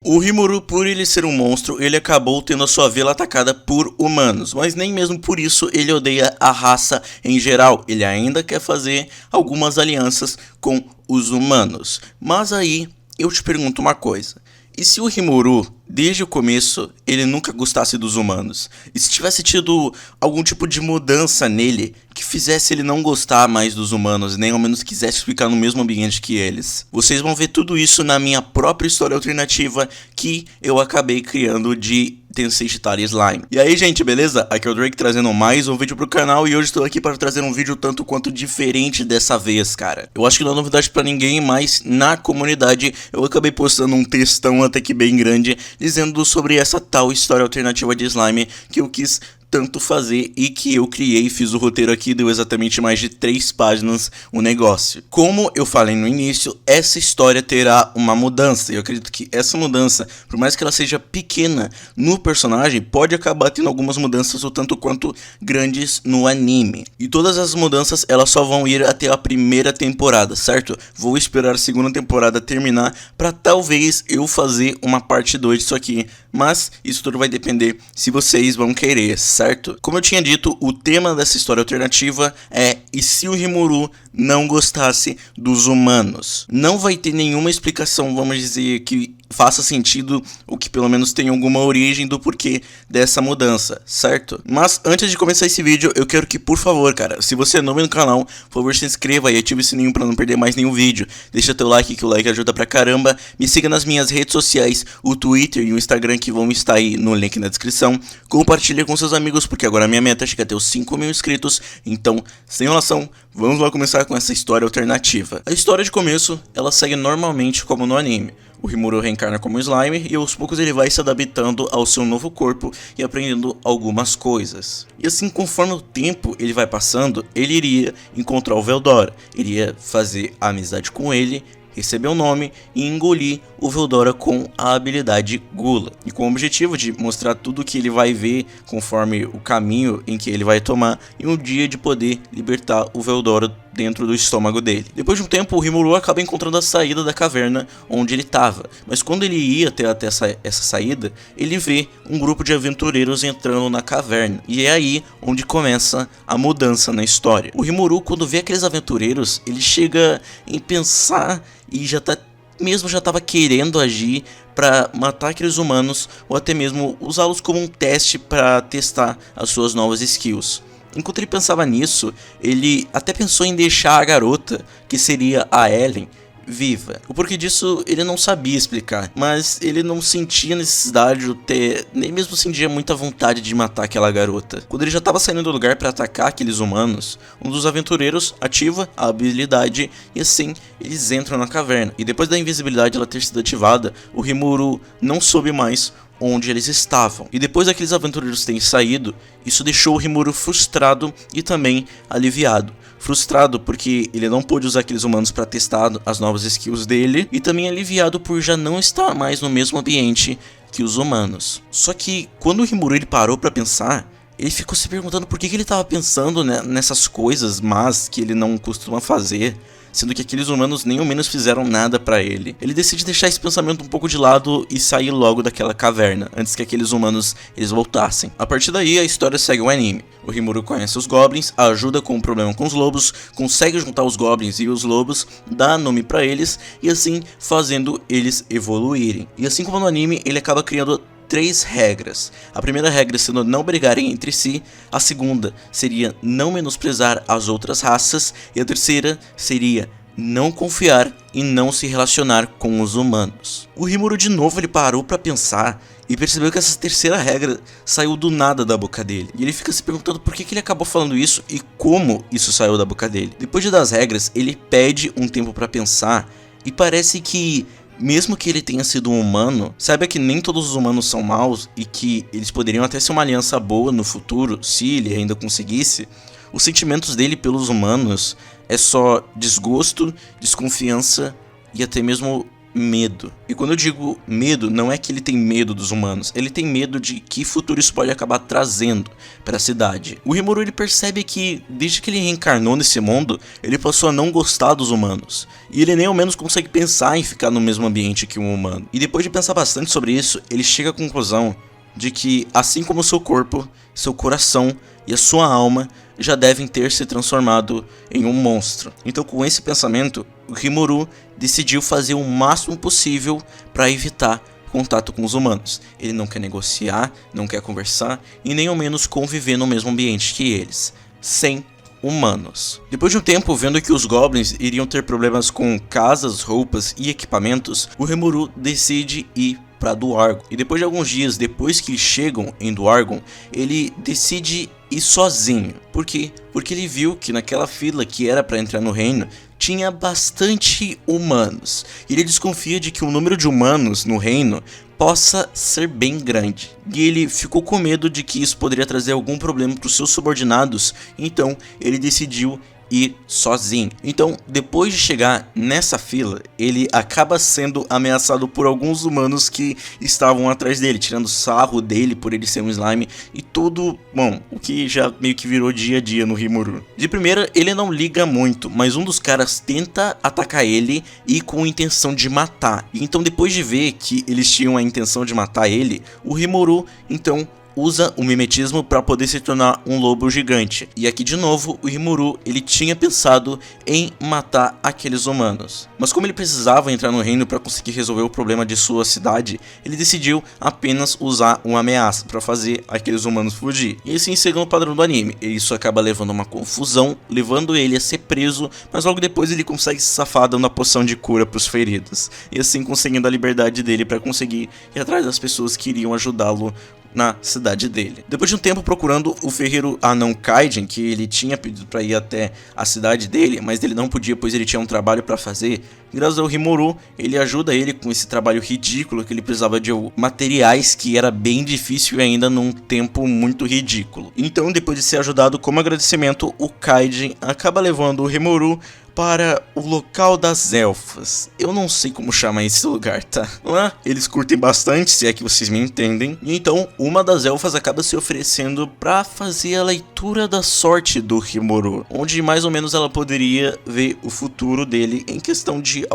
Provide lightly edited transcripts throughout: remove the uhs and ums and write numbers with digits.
O Rimuru, por ele ser um monstro, ele acabou tendo a sua vila atacada por humanos, mas nem mesmo por isso ele odeia a raça em geral, ele ainda quer fazer algumas alianças com os humanos. Mas aí eu te pergunto uma coisa, e se o Rimuru, desde o começo, ele nunca gostasse dos humanos? E se tivesse tido algum tipo de mudança nele que fizesse ele não gostar mais dos humanos, nem ao menos quisesse ficar no mesmo ambiente que eles? Vocês vão ver tudo isso na minha própria história alternativa que eu acabei criando de Tensei Shitara Slime. E aí, gente, beleza? Aqui é o Drake trazendo mais um vídeo pro canal e hoje estou aqui para trazer um vídeo tanto quanto diferente dessa vez, cara. Eu acho que não é novidade pra ninguém, mas na comunidade eu acabei postando um textão até que bem grande dizendo sobre essa tal história alternativa de slime que eu quis tanto fazer e que eu criei, fiz o roteiro aqui, deu exatamente mais de 3 páginas o negócio. Como eu falei no início, essa história terá uma mudança, e eu acredito que essa mudança, por mais que ela seja pequena no personagem, pode acabar tendo algumas mudanças o tanto quanto grandes no anime. E todas as mudanças, elas só vão ir até a primeira temporada, certo? Vou esperar a segunda temporada terminar pra talvez eu fazer uma parte 2 disso aqui, mas isso tudo vai depender se vocês vão querer, certo? Como eu tinha dito, o tema dessa história alternativa é e se o Rimuru não gostasse dos humanos? Não vai ter nenhuma explicação, vamos dizer, que faça sentido ou que pelo menos tenha alguma origem do porquê dessa mudança, certo? Mas antes de começar esse vídeo, eu quero que, por favor, cara, se você é novo no canal, por favor, se inscreva e ative o sininho pra não perder mais nenhum vídeo. Deixa teu like, que o like ajuda pra caramba. Me siga nas minhas redes sociais, o Twitter e o Instagram, que vão estar aí no link na descrição. Compartilhe com seus amigos, porque agora a minha meta chega a ter os 5.000 inscritos. Então, sem enrolação, vamos lá começar com essa história alternativa. A história de começo, ela segue normalmente como no anime. O Rimuru reencarna como slime e aos poucos ele vai se adaptando ao seu novo corpo e aprendendo algumas coisas. E assim, conforme o tempo ele vai passando, ele iria encontrar o Veldora, iria fazer amizade com ele, receber o nome e engolir o Veldora com a habilidade Gula. E com o objetivo de mostrar tudo que ele vai ver conforme o caminho em que ele vai tomar e um dia de poder libertar o Veldora dentro do estômago dele. Depois de um tempo, o Rimuru acaba encontrando a saída da caverna onde ele estava. Mas quando ele ia até essa saída, ele vê um grupo de aventureiros entrando na caverna. E é aí onde começa a mudança na história. O Rimuru, quando vê aqueles aventureiros, ele chega em pensar e já estava querendo agir para matar aqueles humanos ou até mesmo usá-los como um teste para testar as suas novas skills. Enquanto ele pensava nisso, ele até pensou em deixar a garota, que seria a Ellen, viva. O porquê disso ele não sabia explicar, mas ele não sentia necessidade de ter, nem mesmo sentia muita vontade de matar aquela garota. Quando ele já estava saindo do lugar para atacar aqueles humanos, um dos aventureiros ativa a habilidade e assim eles entram na caverna. E depois da invisibilidade ela ter sido ativada, o Rimuru não soube mais onde eles estavam. E depois daqueles aventureiros terem saído, isso deixou o Rimuru frustrado e também aliviado. Frustrado porque ele não pôde usar aqueles humanos para testar as novas skills dele, e também aliviado por já não estar mais no mesmo ambiente que os humanos. Só que quando o Rimuru ele parou para pensar, ele ficou se perguntando por que ele estava pensando nessas coisas más que ele não costuma fazer, sendo que aqueles humanos nem ao menos fizeram nada pra ele. Ele decide deixar esse pensamento um pouco de lado e sair logo daquela caverna, antes que aqueles humanos eles voltassem. A partir daí a história segue o anime. O Rimuru conhece os goblins, ajuda com o problema com os lobos, consegue juntar os goblins e os lobos, dá nome pra eles e assim fazendo eles evoluírem. E assim como no anime, ele acaba criando 3 regras. A primeira regra sendo não brigarem entre si, a segunda seria não menosprezar as outras raças e a terceira seria não confiar e não se relacionar com os humanos. O Rimuru de novo ele parou para pensar e percebeu que essa terceira regra saiu do nada da boca dele. E ele fica se perguntando por que ele acabou falando isso e como isso saiu da boca dele. Depois de dar as regras, ele pede um tempo para pensar e parece que mesmo que ele tenha sido um humano, saiba que nem todos os humanos são maus e que eles poderiam até ser uma aliança boa no futuro, se ele ainda conseguisse. Os sentimentos dele pelos humanos é só desgosto, desconfiança e até mesmo medo. E quando eu digo medo, não é que ele tem medo dos humanos, ele tem medo de que futuro isso pode acabar trazendo para a cidade. O Rimuru, ele percebe que desde que ele reencarnou nesse mundo, ele passou a não gostar dos humanos. E ele nem ao menos consegue pensar em ficar no mesmo ambiente que um humano. E depois de pensar bastante sobre isso, ele chega à conclusão de que, assim como o seu corpo, seu coração e a sua alma já devem ter se transformado em um monstro. Então, com esse pensamento, o Rimuru decidiu fazer o máximo possível para evitar contato com os humanos. Ele não quer negociar, não quer conversar e nem ao menos conviver no mesmo ambiente que eles, sem humanos. Depois de um tempo, vendo que os goblins iriam ter problemas com casas, roupas e equipamentos, o Rimuru decide ir para Dwargon. E depois de alguns dias, depois que chegam em Dwargon, ele decide ir sozinho. Por quê? Porque ele viu que naquela fila que era para entrar no reino, tinha bastante humanos. E ele desconfia de que o número de humanos no reino possa ser bem grande. E ele ficou com medo de que isso poderia trazer algum problema para os seus subordinados, então ele decidiu ir sozinho. Então, depois de chegar nessa fila, ele acaba sendo ameaçado por alguns humanos que estavam atrás dele, tirando sarro dele por ele ser um slime e tudo, bom, o que já meio que virou dia a dia no Rimuru. De primeira, ele não liga muito, mas um dos caras tenta atacar ele e com intenção de matar. E então, depois de ver que eles tinham a intenção de matar ele, o Rimuru, então, usa o mimetismo para poder se tornar um lobo gigante. E aqui de novo, o Rimuru, ele tinha pensado em matar aqueles humanos. Mas como ele precisava entrar no reino para conseguir resolver o problema de sua cidade, ele decidiu apenas usar uma ameaça para fazer aqueles humanos fugir. E assim, segundo o padrão do anime, isso acaba levando a uma confusão, levando ele a ser preso, mas logo depois ele consegue se safar dando a poção de cura para os feridos. E assim conseguindo a liberdade dele para conseguir ir atrás das pessoas que iriam ajudá-lo na cidade dele. Depois de um tempo procurando o ferreiro anão Kaiden, que ele tinha pedido para ir até a cidade dele, mas ele não podia, pois ele tinha um trabalho para fazer, graças ao Rimuru, ele ajuda ele com esse trabalho ridículo, que ele precisava de materiais que era bem difícil e ainda num tempo muito ridículo. Então, depois de ser ajudado como agradecimento, o Kaiden acaba levando o Rimuru para o local das elfas. Eu não sei como chamar esse lugar, tá? Lá eles curtem bastante, se é que vocês me entendem. E então, uma das elfas acaba se oferecendo para fazer a leitura da sorte do Rimuru, onde mais ou menos ela poderia ver o futuro dele em questão de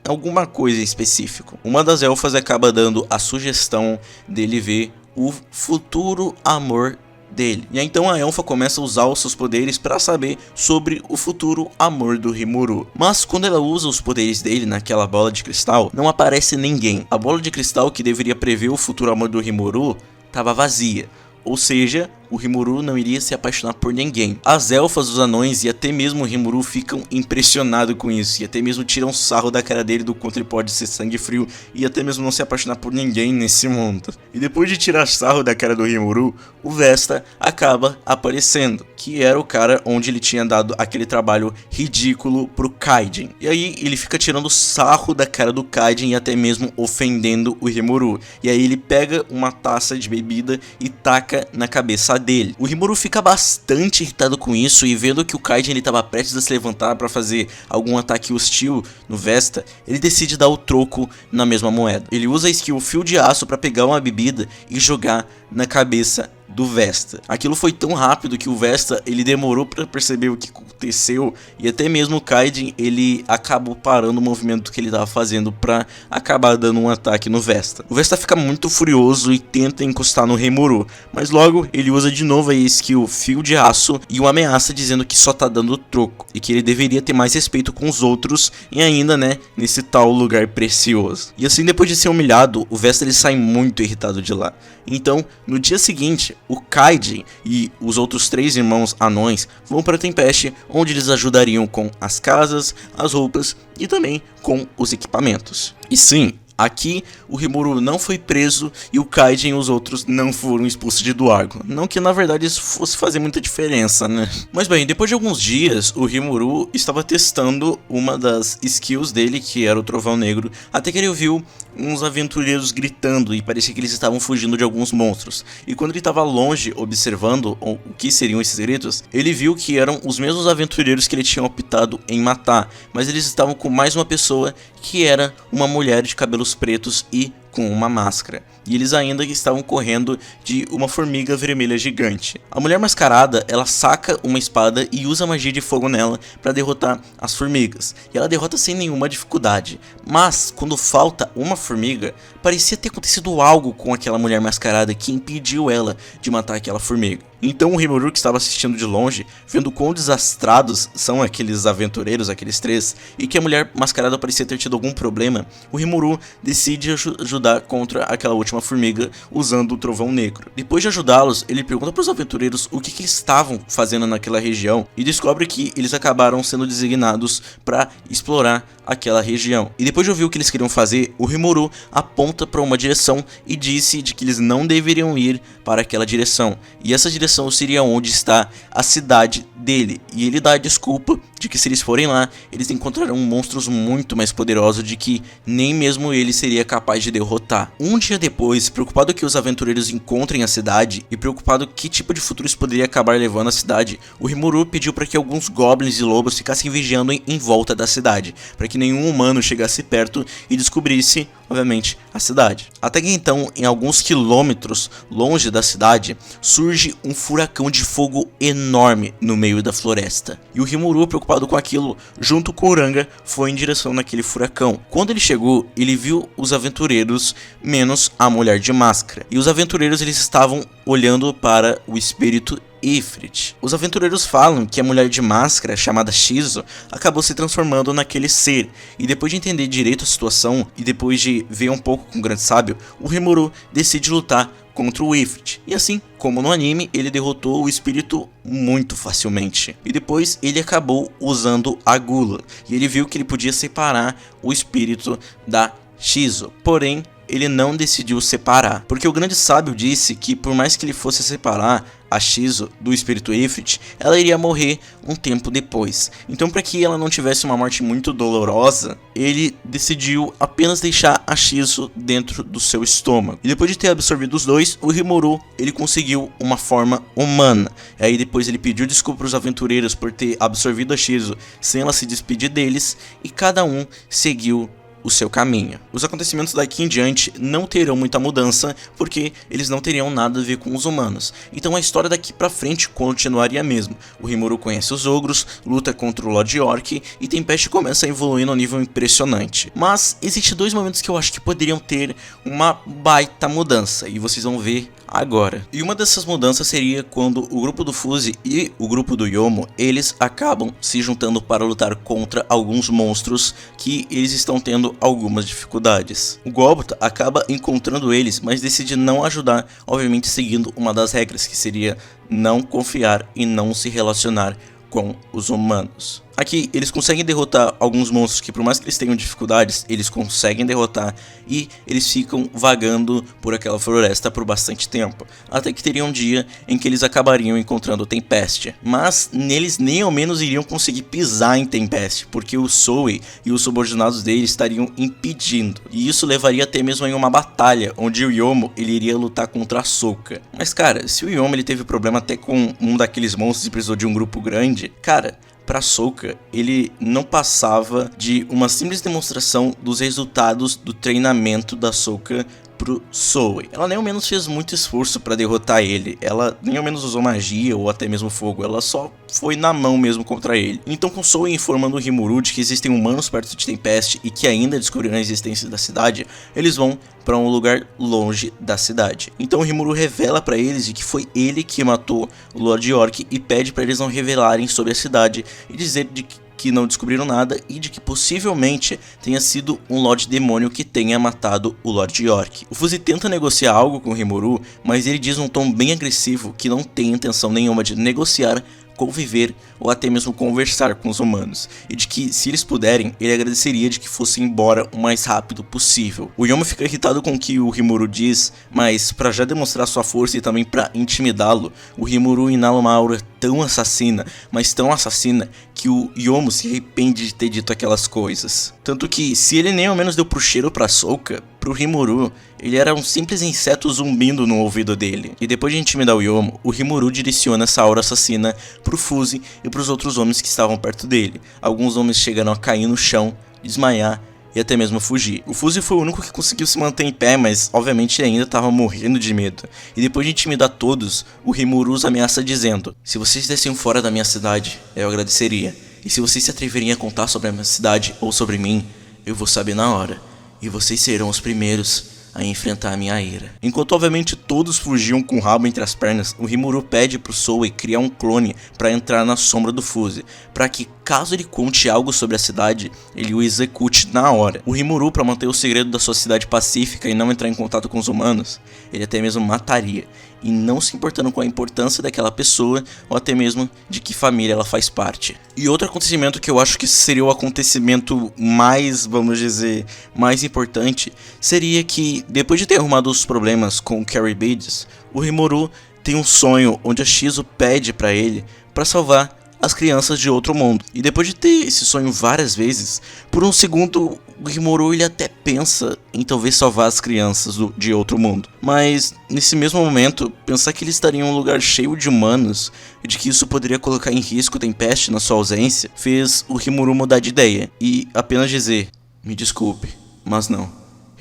alguma coisa específica. Uma das elfas acaba dando a sugestão dele ver o futuro amor dele. E então a elfa começa a usar os seus poderes para saber sobre o futuro amor do Rimuru. Mas quando ela usa os poderes dele naquela bola de cristal, não aparece ninguém. A bola de cristal que deveria prever o futuro amor do Rimuru estava vazia. Ou seja, o Rimuru não iria se apaixonar por ninguém. As elfas, os anões e até mesmo o Rimuru ficam impressionados com isso. E até mesmo tiram sarro da cara dele do quanto ele pode ser sangue frio e até mesmo não se apaixonar por ninguém nesse mundo. E depois de tirar sarro da cara do Rimuru, o Vesta acaba aparecendo, que era o cara onde ele tinha dado aquele trabalho ridículo pro Kaiden. E aí ele fica tirando sarro da cara do Kaiden e até mesmo ofendendo o Rimuru. E aí ele pega uma taça de bebida e taca na cabeça dele. O Rimuru fica bastante irritado com isso e vendo que o Kaiden ele estava prestes a se levantar para fazer algum ataque hostil no Vesta, ele decide dar o troco na mesma moeda. Ele usa a skill Fio de Aço para pegar uma bebida e jogar na cabeça do Vesta. Aquilo foi tão rápido que o Vesta ele demorou para perceber o que aconteceu e até mesmo o Kaiden ele acabou parando o movimento que ele estava fazendo para acabar dando um ataque no Vesta. O Vesta fica muito furioso e tenta encostar no Rimuru, mas logo ele usa de novo a skill Fio de Aço e uma ameaça dizendo que só tá dando troco e que ele deveria ter mais respeito com os outros e ainda, né, nesse tal lugar precioso. E assim, depois de ser humilhado, o Vesta ele sai muito irritado de lá. Então, no dia seguinte, o Kaiden e os outros 3 irmãos anões vão para Tempest, onde eles ajudariam com as casas, as roupas e também com os equipamentos. E sim, aqui o Rimuru não foi preso e o Kaiden e os outros não foram expulsos de Dwargon. Não que na verdade isso fosse fazer muita diferença, né? Mas bem, depois de alguns dias, o Rimuru estava testando uma das skills dele, que era o Trovão Negro, até que ele ouviu uns aventureiros gritando e parecia que eles estavam fugindo de alguns monstros. E quando ele estava longe observando o que seriam esses gritos, ele viu que eram os mesmos aventureiros que ele tinha optado em matar, mas eles estavam com mais uma pessoa que era uma mulher de cabelos pretos e com uma máscara. E eles ainda estavam correndo de uma formiga vermelha gigante. A mulher mascarada, ela saca uma espada e usa magia de fogo nela para derrotar as formigas. E ela derrota sem nenhuma dificuldade. Mas, quando falta uma formiga, parecia ter acontecido algo com aquela mulher mascarada que impediu ela de matar aquela formiga. Então o Rimuru, que estava assistindo de longe, vendo quão desastrados são aqueles aventureiros, aqueles três, e que a mulher mascarada parecia ter tido algum problema, o Rimuru decide ajudar contra aquela última formiga usando o trovão negro. Depois de ajudá-los, ele pergunta para os aventureiros o que eles estavam fazendo naquela região e descobre que eles acabaram sendo designados para explorar aquela região. E depois de ouvir o que eles queriam fazer, o Rimuru aponta para uma direção e disse de que eles não deveriam ir para aquela direção. E essa direção seria onde está a cidade dele. E ele dá a desculpa de que se eles forem lá, eles encontrarão monstros muito mais poderosos de que nem mesmo ele seria capaz de derrotar. Um dia depois, preocupado que os aventureiros encontrem a cidade e preocupado que tipo de futuro isso poderia acabar levando à cidade, o Rimuru pediu para que alguns goblins e lobos ficassem vigiando em volta da cidade, para que nenhum humano chegasse perto e descobrisse, obviamente, a cidade. Até que então, em alguns quilômetros longe da cidade, surge um furacão de fogo enorme no meio da floresta. E o Rimuru, preocupado com aquilo, junto com o Uranga, foi em direção naquele furacão. Quando ele chegou, ele viu os aventureiros, menos a mulher de máscara. E os aventureiros, eles estavam olhando para o espírito Ifrit. Os aventureiros falam que a mulher de máscara, chamada Shizo, acabou se transformando naquele ser, e depois de entender direito a situação, e depois de ver um pouco com o grande sábio, o Rimuru decide lutar contra o Ifrit. E assim, como no anime, ele derrotou o espírito muito facilmente. E depois ele acabou usando a gula, e ele viu que ele podia separar o espírito da Shizo. Porém, ele não decidiu separar, porque o grande sábio disse que por mais que ele fosse separar a Shizo do espírito Ifrit, ela iria morrer um tempo depois. Então, para que ela não tivesse uma morte muito dolorosa, ele decidiu apenas deixar a Shizo dentro do seu estômago. E depois de ter absorvido os dois, o Rimuru, ele conseguiu uma forma humana. E aí depois ele pediu desculpa para os aventureiros por ter absorvido a Shizo sem ela se despedir deles, e cada um seguiu o seu caminho. Os acontecimentos daqui em diante não terão muita mudança, porque eles não teriam nada a ver com os humanos. Então a história daqui pra frente continuaria mesmo. O Rimuru conhece os ogros, luta contra o Lord York, e Tempest começa a evoluir num nível impressionante. Mas existem dois momentos que eu acho que poderiam ter uma baita mudança, e vocês vão ver agora. E uma dessas mudanças seria quando o grupo do Fuse e o grupo do Yomo, eles acabam se juntando para lutar contra alguns monstros que eles estão tendo algumas dificuldades. O Gobota acaba encontrando eles, mas decide não ajudar, obviamente seguindo uma das regras, que seria não confiar e não se relacionar com os humanos. Aqui eles conseguem derrotar alguns monstros que, por mais que eles tenham dificuldades, eles conseguem derrotar, e eles ficam vagando por aquela floresta por bastante tempo, até que teria um dia em que eles acabariam encontrando Tempest. Mas neles nem ao menos iriam conseguir pisar em Tempest, porque o Zoe e os subordinados dele estariam impedindo, e isso levaria até mesmo em uma batalha onde o Yomo ele iria lutar contra a Sokka. Mas cara, se o Yomo ele teve problema até com um daqueles monstros e precisou de um grupo grande, cara, para Sokka, ele não passava de uma simples demonstração dos resultados do treinamento da Sokka pro Zoe. Ela nem ao menos fez muito esforço para derrotar ele, ela nem ao menos usou magia ou até mesmo fogo, ela só foi na mão mesmo contra ele. Então, com Zoe informando o Rimuru de que existem humanos perto de Tempest e que ainda descobriram a existência da cidade, eles vão para um lugar longe da cidade. Então o Rimuru revela para eles de que foi ele que matou o Lord York e pede para eles não revelarem sobre a cidade e dizer de que não descobriram nada e de que possivelmente tenha sido um Lorde Demônio que tenha matado o Lord York. O Fuse tenta negociar algo com o Rimuru, mas ele diz num tom bem agressivo que não tem intenção nenhuma de negociar conviver ou até mesmo conversar com os humanos, e de que, se eles puderem, ele agradeceria de que fossem embora o mais rápido possível. O Yomo fica irritado com o que o Rimuru diz, mas para já demonstrar sua força e também para intimidá-lo, o Rimuru inala uma aura tão assassina, mas tão assassina, que o Yomo se arrepende de ter dito aquelas coisas. Tanto que, se ele nem ao menos deu pro cheiro pra Souka, pro Rimuru, ele era um simples inseto zumbindo no ouvido dele. E depois de intimidar o Yomo, o Rimuru direciona essa aura assassina pro Fuse e pros outros homens que estavam perto dele. Alguns homens chegaram a cair no chão, desmaiar e até mesmo fugir. O Fuse foi o único que conseguiu se manter em pé, mas obviamente ele ainda estava morrendo de medo. E depois de intimidar todos, o Rimuru os ameaça dizendo: se vocês dessem fora da minha cidade, eu agradeceria. E se vocês se atreverem a contar sobre a minha cidade ou sobre mim, eu vou saber na hora. E vocês serão os primeiros a enfrentar a minha ira. Enquanto obviamente todos fugiam com o rabo entre as pernas, o Rimuru pede pro Soe criar um clone para entrar na sombra do Fuse, para que caso ele conte algo sobre a cidade, ele o execute na hora. O Rimuru, para manter o segredo da sua cidade pacífica e não entrar em contato com os humanos, ele até mesmo mataria, e não se importando com a importância daquela pessoa ou até mesmo de que família ela faz parte. E outro acontecimento que eu acho que seria o acontecimento mais, vamos dizer, mais importante, seria que depois de ter arrumado os problemas com o Carrie Bades, o Rimuru tem um sonho onde a Shizu pede para ele para salvar as crianças de outro mundo. E depois de ter esse sonho várias vezes, por um segundo o Rimuru ele até pensa em talvez salvar as crianças de outro mundo. Mas nesse mesmo momento, pensar que ele estaria em um lugar cheio de humanos e de que isso poderia colocar em risco Tempest na sua ausência, fez o Rimuru mudar de ideia e apenas dizer: me desculpe, mas não,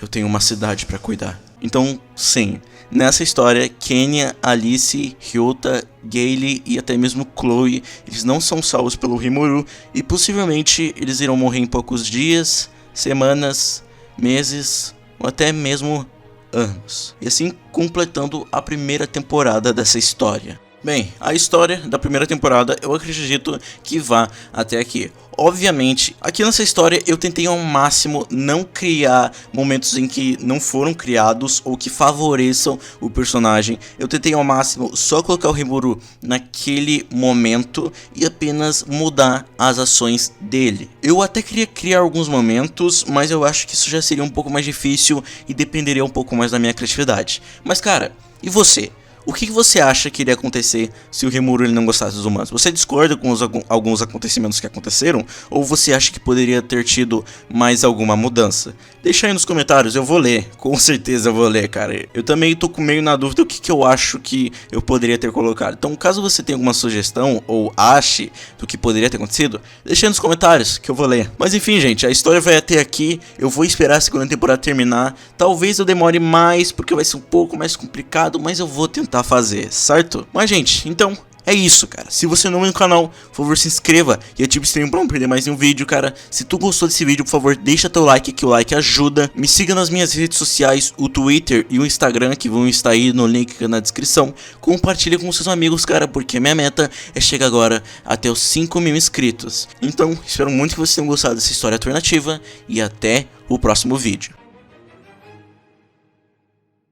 eu tenho uma cidade para cuidar. Então sim, nessa história, Kenya, Alice, Ryota, Gayle e até mesmo Chloe, eles não são salvos pelo Rimuru e possivelmente eles irão morrer em poucos dias, semanas, meses ou até mesmo anos. E assim completando a primeira temporada dessa história. Bem, a história da primeira temporada eu acredito que vá até aqui. Obviamente, aqui nessa história eu tentei ao máximo não criar momentos em que não foram criados ou que favoreçam o personagem. Eu tentei ao máximo só colocar o Rimuru naquele momento e apenas mudar as ações dele. Eu até queria criar alguns momentos, mas eu acho que isso já seria um pouco mais difícil e dependeria um pouco mais da minha criatividade. Mas cara, e você? O que você acha que iria acontecer se o Rimuru ele não gostasse dos humanos? Você discorda com alguns acontecimentos que aconteceram? Ou você acha que poderia ter tido mais alguma mudança? Deixa aí nos comentários, eu vou ler. Com certeza eu vou ler, cara. Eu também tô meio na dúvida do que eu acho que eu poderia ter colocado. Então, caso você tenha alguma sugestão ou ache do que poderia ter acontecido, deixa aí nos comentários que eu vou ler. Mas enfim, gente, a história vai até aqui. Eu vou esperar a segunda temporada terminar. Talvez eu demore mais, porque vai ser um pouco mais complicado, mas eu vou tentar fazer, certo? Mas gente, então é isso, cara. Se você não é no canal, por favor, se inscreva e ative o sininho pra não perder mais nenhum vídeo, cara. Se tu gostou desse vídeo, por favor, deixa teu like, que o like ajuda. Me siga nas minhas redes sociais, o Twitter e o Instagram, que vão estar aí no link na descrição. Compartilhe com seus amigos, cara, porque minha meta é chegar agora até os 5.000 inscritos. Então, espero muito que vocês tenham gostado dessa história alternativa e até o próximo vídeo.